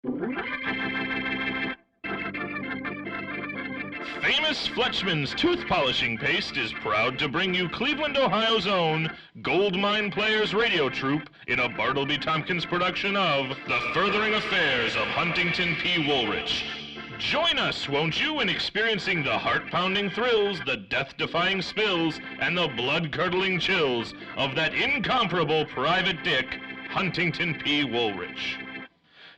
Famous Fletchman's Tooth Polishing Paste is proud to bring you Cleveland, Ohio's own Goldmine Players radio troupe in a Bartleby Tompkins production of The Furthering Affairs of Huntington P. Woolrich. Join us, won't you, in experiencing the heart-pounding thrills, the death-defying spills, and the blood-curdling chills of that incomparable Private Dick, Huntington P. Woolrich.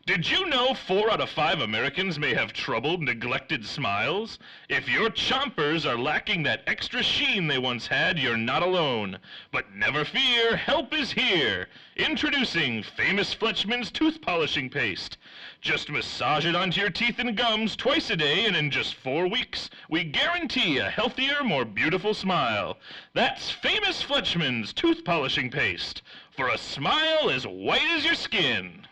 Did you know 4 out of 5 Americans may have troubled, neglected smiles? If your chompers are lacking that extra sheen they once had, you're not alone. But never fear, help is here. Introducing Famous Fletchman's Tooth Polishing Paste. Just massage it onto your teeth and gums twice a day, and in just 4 weeks, we guarantee a healthier, more beautiful smile. That's Famous Fletchman's Tooth Polishing Paste. For a smile as white as your skin.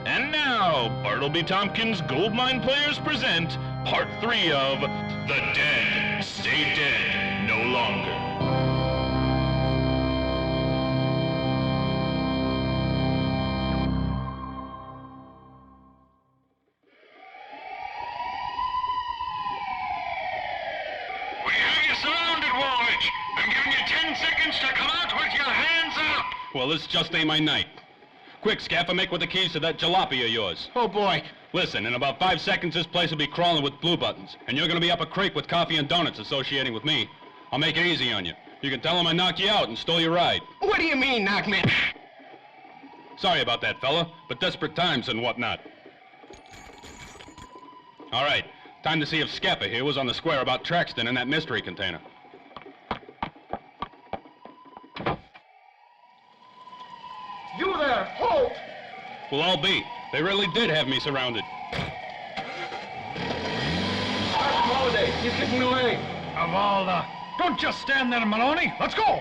And now, Bartleby Tompkins Goldmine Players present Part 3 of The Dead Stay Dead No Longer. We have you surrounded, Woolrich. I'm giving you 10 seconds to come out with your hands up. Well, this just ain't my night. Quick, Scaffer, make with the keys to that jalopy of yours. Oh, boy. Listen, in about 5 seconds, this place will be crawling with blue buttons, and you're gonna be up a creek with coffee and donuts associating with me. I'll make it easy on you. You can tell them I knocked you out and stole your ride. What do you mean, knock me? Sorry about that, fella, but desperate times and whatnot. All right, time to see if Scaffer here was on the square about Traxton and that mystery container. You there, halt! Well, I'll be. They really did have me surrounded. Holiday, he's getting away. Of all the... Don't just stand there, Maloney. Let's go!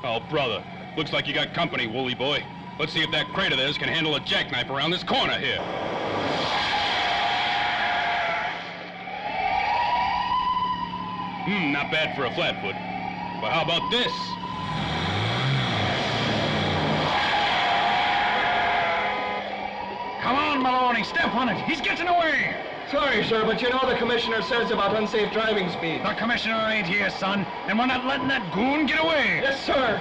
Oh, brother. Looks like you got company, woolly boy. Let's see if that crate of theirs can handle a jackknife around this corner here. Not bad for a flatfoot. But how about this? Come on, Maloney, step on it. He's getting away. Sorry, sir, but you know the commissioner says about unsafe driving speed. The commissioner ain't here, son, and we're not letting that goon get away. Yes, sir.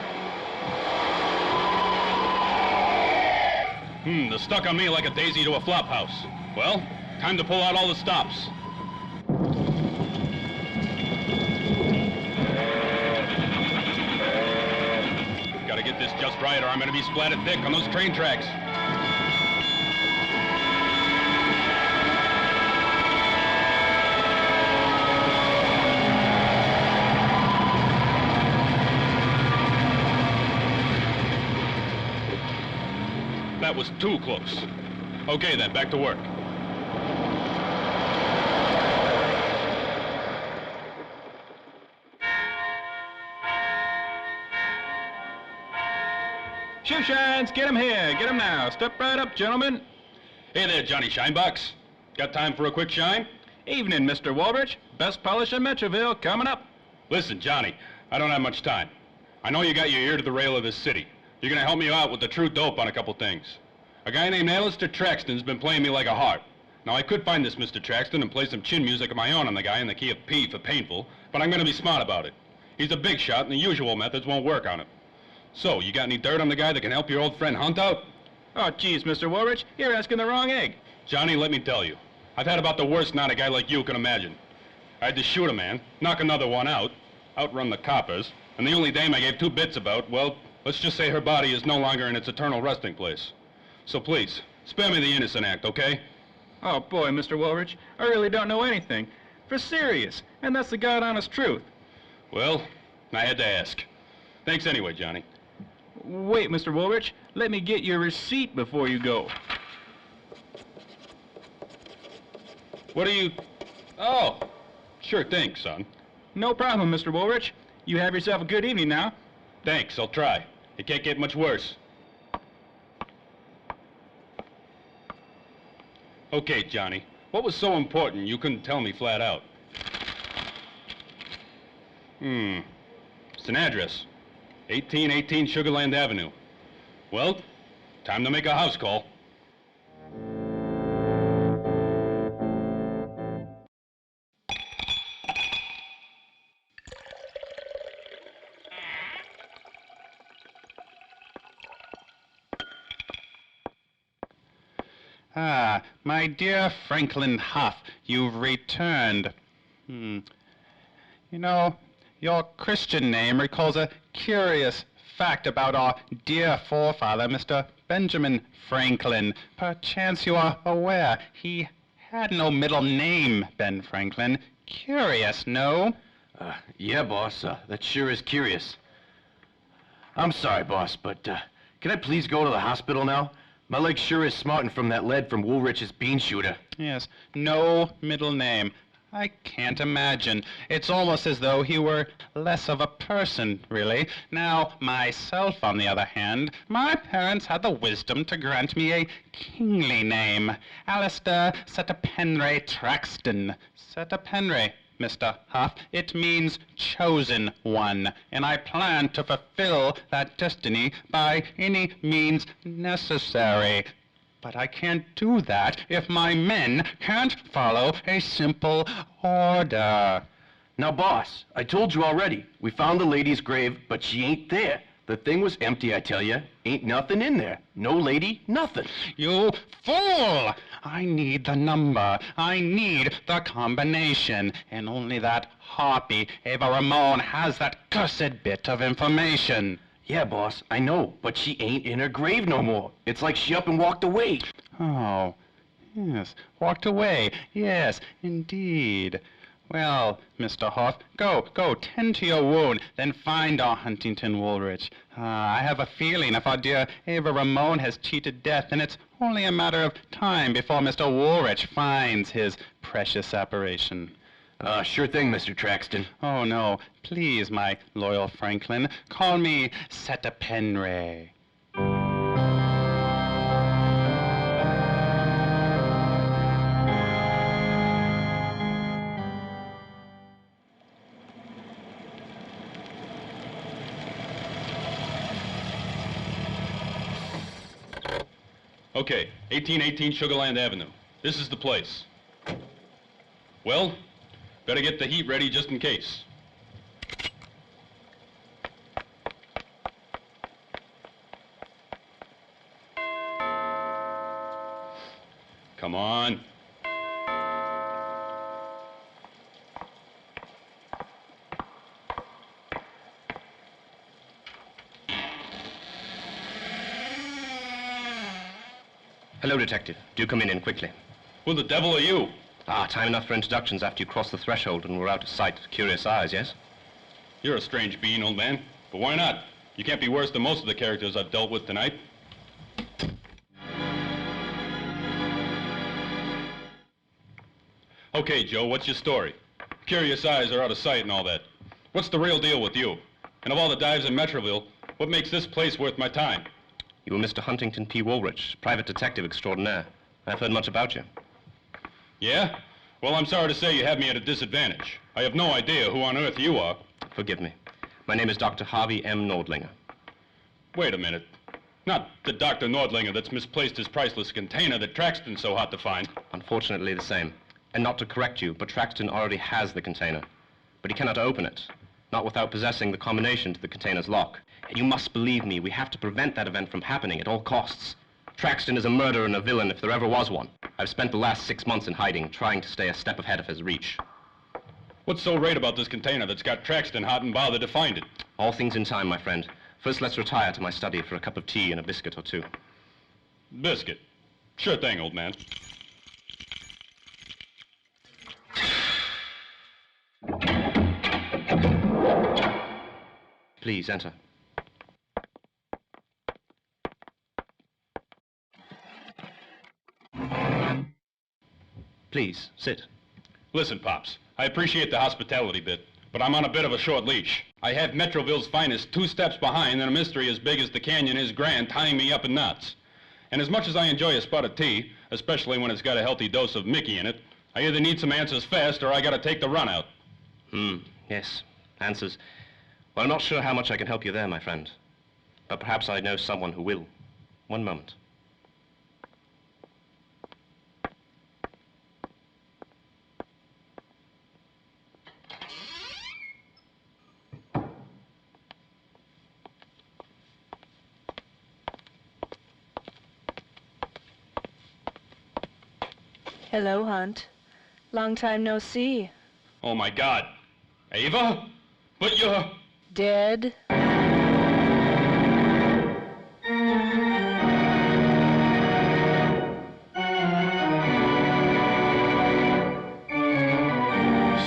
They're stuck on me like a daisy to a flop house. Well, time to pull out all the stops. Gotta get this just right, or I'm gonna be splattered thick on those train tracks. That was too close. Okay then, back to work. Shoe shines, get him here. Get him now. Step right up, gentlemen. Hey there, Johnny Shinebox. Got time for a quick shine? Evening, Mr. Woolrich. Best polish in Metroville coming up. Listen, Johnny, I don't have much time. I know you got your ear to the rail of this city. You're gonna help me out with the true dope on a couple things. A guy named Alistair Traxton's been playing me like a harp. Now, I could find this Mr. Traxton and play some chin music of my own on the guy in the key of P for painful, but I'm gonna be smart about it. He's a big shot, and the usual methods won't work on him. So, you got any dirt on the guy that can help your old friend Hunt out? Oh, geez, Mr. Woolrich, you're asking the wrong egg. Johnny, let me tell you. I've had about the worst night a guy like you can imagine. I had to shoot a man, knock another one out, outrun the coppers, and the only dame I gave 2 bits about, well, let's just say her body is no longer in its eternal resting place. So please, spare me the innocent act, okay? Oh, boy, Mr. Woolrich, I really don't know anything. For serious, and that's the God-honest truth. Well, I had to ask. Thanks anyway, Johnny. Wait, Mr. Woolrich, let me get your receipt before you go. What are you... Oh, sure thing, son. No problem, Mr. Woolrich. You have yourself a good evening now. Thanks, I'll try. It can't get much worse. Okay, Johnny. What was so important you couldn't tell me flat out? It's an address. 1818 Sugarland Avenue. Well, time to make a house call. Ah, my dear Franklin Huff, you've returned. You know, your Christian name recalls a curious fact about our dear forefather, Mr. Benjamin Franklin. Perchance you are aware he had no middle name, Ben Franklin. Curious, no? Yeah, boss. That sure is curious. I'm sorry, boss, but can I please go to the hospital now? My leg sure is smarting from that lead from Woolrich's bean shooter. Yes, no middle name. I can't imagine. It's almost as though he were less of a person, really. Now, myself, on the other hand, my parents had the wisdom to grant me a kingly name. Alistair Setapenre Traxton. Setapenre, Mr. Huff. It means chosen one, and I plan to fulfill that destiny by any means necessary. But I can't do that if my men can't follow a simple order. Now, boss, I told you already. We found the lady's grave, but she ain't there. The thing was empty, I tell you. Ain't nothing in there. No lady, nothing. You fool! I need the number. I need the combination. And only that harpy, Ava Ramon, has that cursed bit of information. Yeah, boss, I know, but she ain't in her grave no more. It's like she up and walked away. Oh, yes, walked away. Yes, indeed. Well, Mr. Hoff, go, tend to your wound, then find our Huntington Woolrich. I have a feeling if our dear Ava Ramon has cheated death, then it's only a matter of time before Mr. Woolrich finds his precious apparition. Sure thing, Mr. Traxton. Oh, no, please, my loyal Franklin, call me Setapenre. Okay, 1818 Sugarland Avenue. This is the place. Well, better get the heat ready just in case. Come on. Hello, Detective. Do come in quickly. Who the devil are you? Time enough for introductions after you cross the threshold and we're out of sight of curious eyes, yes? You're a strange being, old man. But why not? You can't be worse than most of the characters I've dealt with tonight. Okay, Joe, what's your story? Curious eyes are out of sight and all that. What's the real deal with you? And of all the dives in Metroville, what makes this place worth my time? You were Mr. Huntington P. Woolrich, private detective extraordinaire. I've heard much about you. Yeah? Well, I'm sorry to say you have me at a disadvantage. I have no idea who on earth you are. Forgive me. My name is Dr. Harvey M. Nordlinger. Wait a minute. Not the Dr. Nordlinger that's misplaced his priceless container that Traxton's so hot to find. Unfortunately the same. And not to correct you, but Traxton already has the container. But he cannot open it, not without possessing the combination to the container's lock. And you must believe me, we have to prevent that event from happening at all costs. Traxton is a murderer and a villain if there ever was one. I've spent the last 6 months in hiding, trying to stay a step ahead of his reach. What's so great about this container that's got Traxton hot and bothered to find it? All things in time, my friend. First, let's retire to my study for a cup of tea and a biscuit or two. Biscuit. Sure thing, old man. Please, enter. Please, sit. Listen, Pops, I appreciate the hospitality bit, but I'm on a bit of a short leash. I have Metroville's finest 2 steps behind and a mystery as big as the canyon is grand tying me up in knots. And as much as I enjoy a spot of tea, especially when it's got a healthy dose of Mickey in it, I either need some answers fast or I gotta take the run out. Yes, answers. Well, I'm not sure how much I can help you there, my friend. But perhaps I know someone who will. One moment. Hello, Hunt. Long time no see. Oh, my God. Ava? But you're... Dead?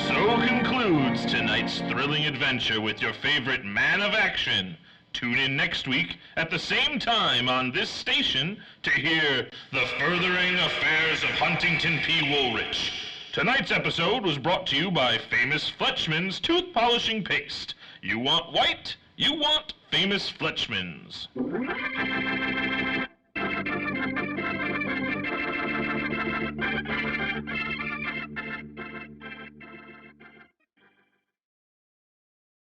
So concludes tonight's thrilling adventure with your favorite man of action. Tune in next week at the same time on this station to hear the furthering affairs of Huntington P. Woolrich. Tonight's episode was brought to you by Famous Fletchman's Tooth Polishing Paste. You want white? You want Famous Fletchman's.